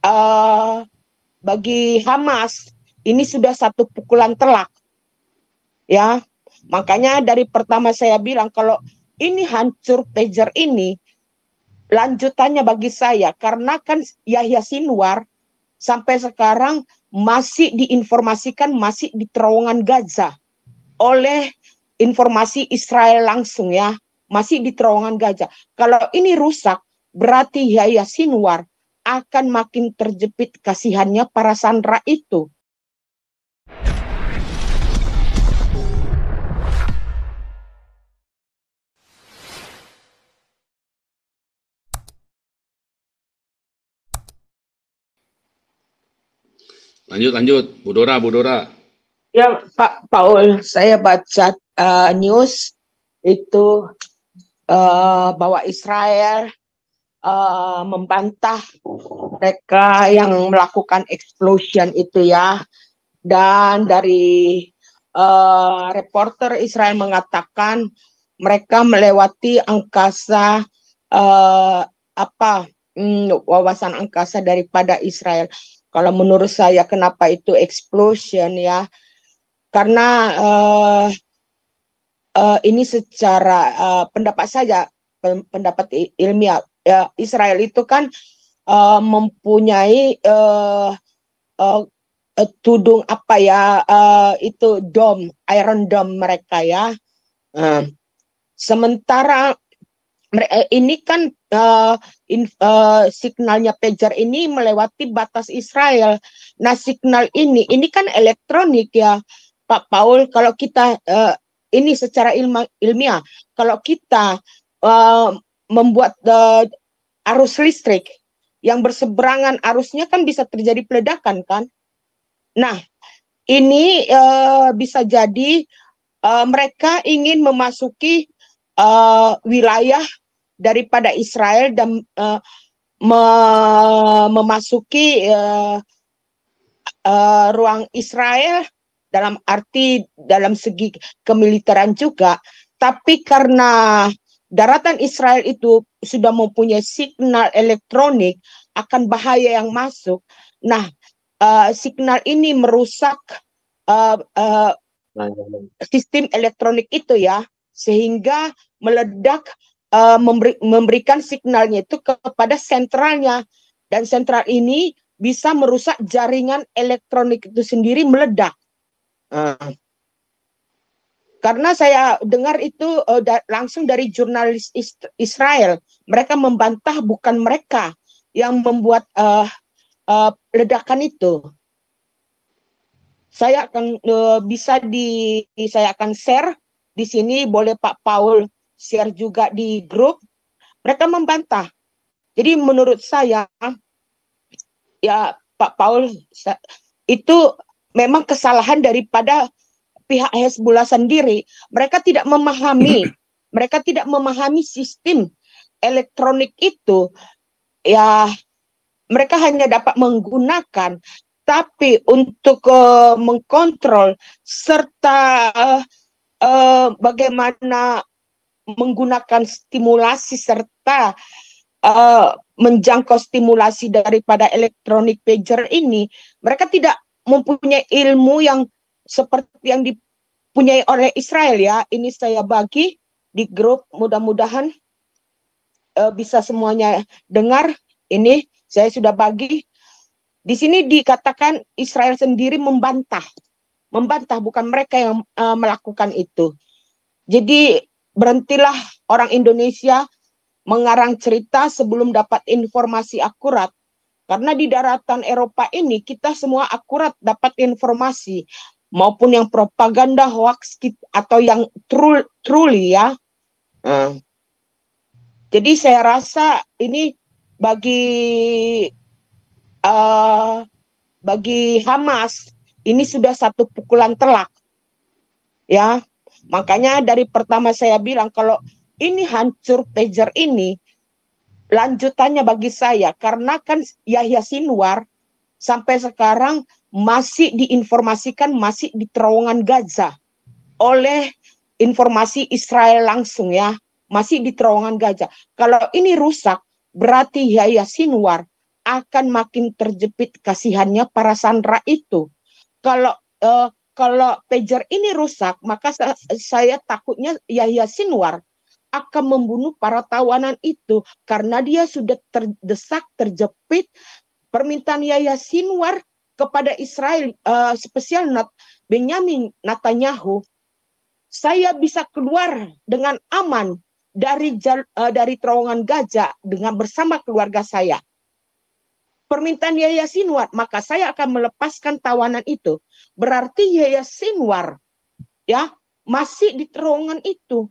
uh, bagi Hamas ini sudah satu pukulan telak, ya. Makanya dari pertama saya bilang kalau ini hancur pager ini, lanjutannya bagi saya karena kan Yahya Sinwar sampai sekarang masih diinformasikan masih di terowongan Gaza oleh informasi Israel langsung, ya, masih di terowongan Gaza. Kalau ini rusak, berarti Yahya Sinwar akan makin terjepit kasihannya para sandera itu. Lanjut, Bu Dora. Ya, Pak Paul, saya baca news itu bahwa Israel membantah mereka yang melakukan explosion itu, ya. Dan dari reporter Israel mengatakan mereka melewati angkasa wawasan angkasa daripada Israel. Kalau menurut saya kenapa itu explosion, ya? Karena ini secara pendapat saya, pendapat ilmiah, ya, Israel itu kan mempunyai tudung itu dome, Iron Dome mereka, ya. Sementara ini kan signalnya pager ini melewati batas Israel. Nah, signal ini kan elektronik, ya, Pak Paul. Kalau kita ini secara ilmiah, kalau kita membuat arus listrik yang berseberangan arusnya kan bisa terjadi peledakan, kan? Nah, ini bisa jadi mereka ingin memasuki wilayah daripada Israel dan memasuki ruang Israel dalam segi kemiliteran juga. Tapi karena daratan Israel itu sudah mempunyai signal elektronik akan bahaya yang masuk. Nah, signal ini merusak sistem elektronik itu, ya, sehingga meledak, memberikan signalnya itu kepada sentralnya, dan sentral ini bisa merusak jaringan elektronik itu sendiri, meledak. Karena saya dengar itu langsung dari jurnalis Israel, mereka membantah bukan mereka yang membuat ledakan itu. Saya akan saya akan share di sini, boleh Pak Paul share juga di grup. Mereka membantah. Jadi menurut saya, ya, Pak Paul, itu memang kesalahan daripada pihak Hezbollah sendiri. Mereka tidak memahami sistem elektronik itu. Ya, mereka hanya dapat menggunakan, tapi untuk mengkontrol serta bagaimana menggunakan stimulasi serta menjangkau stimulasi daripada elektronik pager ini, mereka tidak mempunyai ilmu yang seperti yang dipunyai oleh Israel, ya. Ini saya bagi di grup, mudah-mudahan bisa semuanya dengar. Ini saya sudah bagi. Di sini dikatakan Israel sendiri membantah, bukan mereka yang melakukan itu. Jadi berhentilah orang Indonesia mengarang cerita sebelum dapat informasi akurat. Karena di daratan Eropa ini kita semua akurat dapat informasi, maupun yang propaganda hoax atau yang truly, ya. Jadi saya rasa ini bagi Hamas ini sudah satu pukulan telak, ya. Makanya dari pertama saya bilang kalau ini hancur pager ini, lanjutannya bagi saya karena kan Yahya Sinwar sampai sekarang masih diinformasikan masih di terowongan Gaza oleh informasi Israel langsung, ya, masih di terowongan Gaza. Kalau ini rusak, berarti Yahya Sinwar akan makin terjepit kasihannya para sandera itu. Kalau kalau pager ini rusak, maka saya takutnya Yahya Sinwar akan membunuh para tawanan itu karena dia sudah terdesak, terjepit. Permintaan Yahya Sinwar kepada Israel, spesial Benyamin Netanyahu, saya bisa keluar dengan aman dari terowongan Gaza dengan bersama keluarga saya. Permintaan Yahya Sinwar, maka saya akan melepaskan tawanan itu. Berarti Yahya Sinwar ya masih di terowongan itu.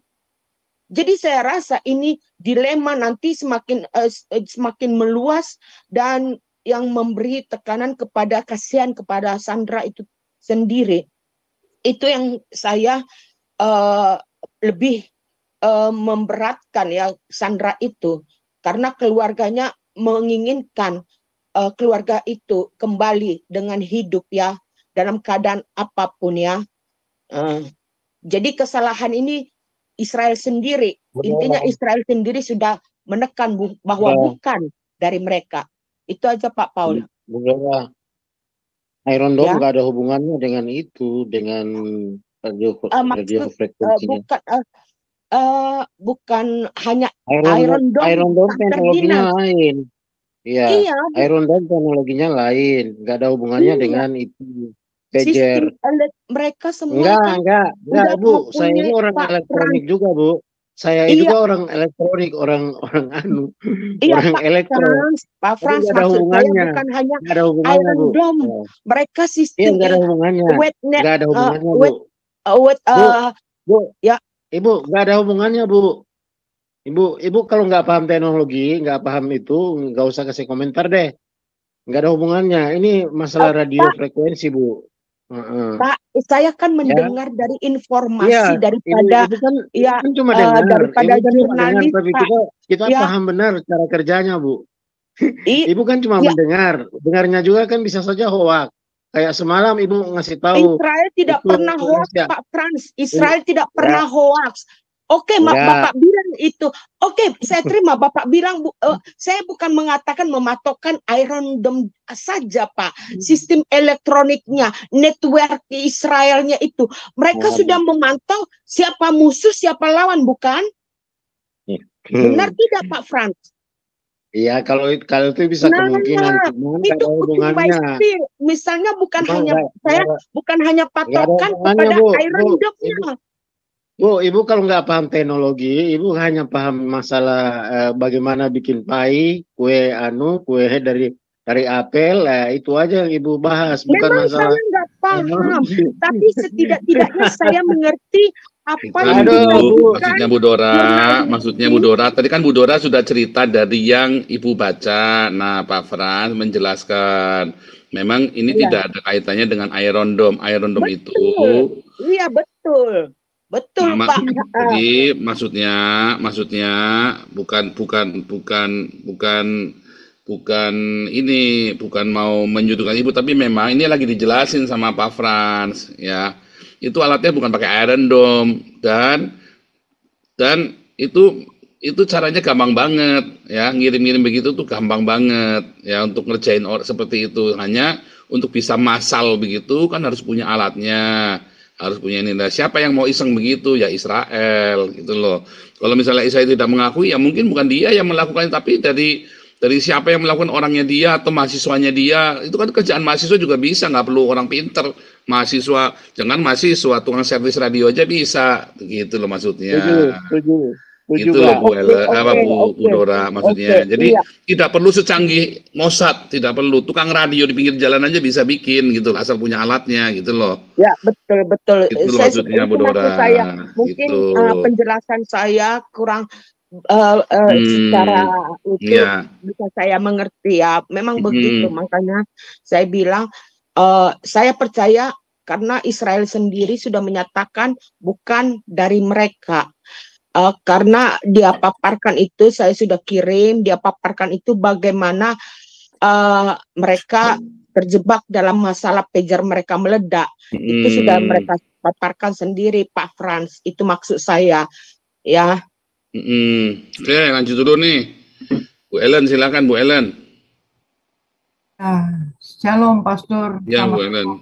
Jadi saya rasa ini dilema nanti semakin meluas dan yang memberi tekanan kepada kasihan kepada Sandra itu sendiri. Itu yang saya lebih memberatkan ya Sandra itu karena keluarganya menginginkan keluarga itu kembali dengan hidup ya dalam keadaan apapun ya. Jadi kesalahan ini Israel sendiri. Intinya Israel sendiri sudah menekan bahwa bukan dari mereka. Itu aja Pak Paul. Iron Dome nggak ada hubungannya dengan itu, dengan radio frekuensinya. Bukan hanya Iron Dome teknologinya lain. Iya, Iron Dome teknologinya lain, nggak ada hubungannya dengan itu. Pager. Mereka semua enggak, Bu. Saya ini orang elektronik juga, Bu. Saya itu juga orang elektronik, orang orang elektro. Pak Frans, ada hubungannya. Bukan hanya ada hubungannya, Iron Dome. Mereka sistem nggak ada hubungannya. Nggak ada hubungannya, Bu. Bu, ya. Ibu, nggak ada hubungannya, Bu. Ibu kalau nggak paham teknologi, nggak paham itu, nggak usah kasih komentar deh. Nggak ada hubungannya. Ini masalah radio frekuensi, Bu. Pak, saya kan mendengar dari informasi daripada ibu kan cuma dengar, daripada jurnalis, tapi kita paham benar cara kerjanya, Bu. Ibu kan cuma mendengar, dengarnya juga kan bisa saja hoax. Kayak semalam Ibu ngasih tahu. Israel tidak pernah hoax, Pak Frans. Israel tidak pernah hoax. Oke, Bapak bilang itu. Oke, saya terima. Bapak bilang, saya bukan mengatakan mematokkan Iron Dome saja, Pak. Sistem elektroniknya, network Israelnya itu. Mereka sudah memantau siapa musuh, siapa lawan, bukan? Benar tidak, Pak Frans? Iya, kalau itu bisa kemungkinan. Itu hubungannya. Misalnya bukan hanya patokan kepada Iron Dome-nya. Bu, Ibu kalau nggak paham teknologi, Ibu hanya paham masalah bagaimana bikin kue dari apel, itu aja yang Ibu bahas, bukan memang masalah. Saya nggak paham, tapi setidak-tidaknya saya mengerti apa yang maksudnya Bu Dora, tadi kan Bu Dora sudah cerita dari yang Ibu baca. Nah, Pak Frans menjelaskan, memang ini tidak ada kaitannya dengan Iron Dome. Iron Dome itu. Iya betul. Betul, Pak. Jadi maksudnya bukan mau menyudutkan Ibu, tapi memang ini lagi dijelasin sama Pak Frans ya. Itu alatnya bukan pakai Iron Dome dan itu caranya gampang banget ya, ngirim-ngirim begitu tuh gampang banget ya untuk ngerjain seperti itu. Hanya untuk bisa massal begitu kan harus punya alatnya. Harus punya ini. Nah, siapa yang mau iseng begitu? Ya Israel gitu loh. Kalau misalnya Israel tidak mengakui, ya mungkin bukan dia yang melakukan, tapi dari siapa yang melakukan, orangnya dia atau mahasiswanya dia. Itu kan kerjaan mahasiswa juga bisa, nggak perlu orang pinter. Jangan mahasiswa, tukang servis radio aja bisa, gitu loh maksudnya. Itu loh Bu Dora maksudnya. Jadi tidak perlu secanggih Mossad, tidak perlu tukang radio di pinggir jalan aja bisa bikin gitu, asal punya alatnya gitu loh. Ya betul. Itu maksudnya Bu Dora. Mungkin penjelasan saya kurang secara itu bisa saya mengerti ya. Memang begitu, makanya saya bilang saya percaya karena Israel sendiri sudah menyatakan bukan dari mereka. Karena dia paparkan itu, saya sudah kirim, dia paparkan itu bagaimana mereka terjebak dalam masalah pager mereka meledak. Itu sudah mereka paparkan sendiri, Pak Frans. Itu maksud saya, ya. Oke, lanjut dulu nih. Bu Ellen, silakan Bu Ellen. Shalom, Pastor. Ya, Bu Selamat Ellen.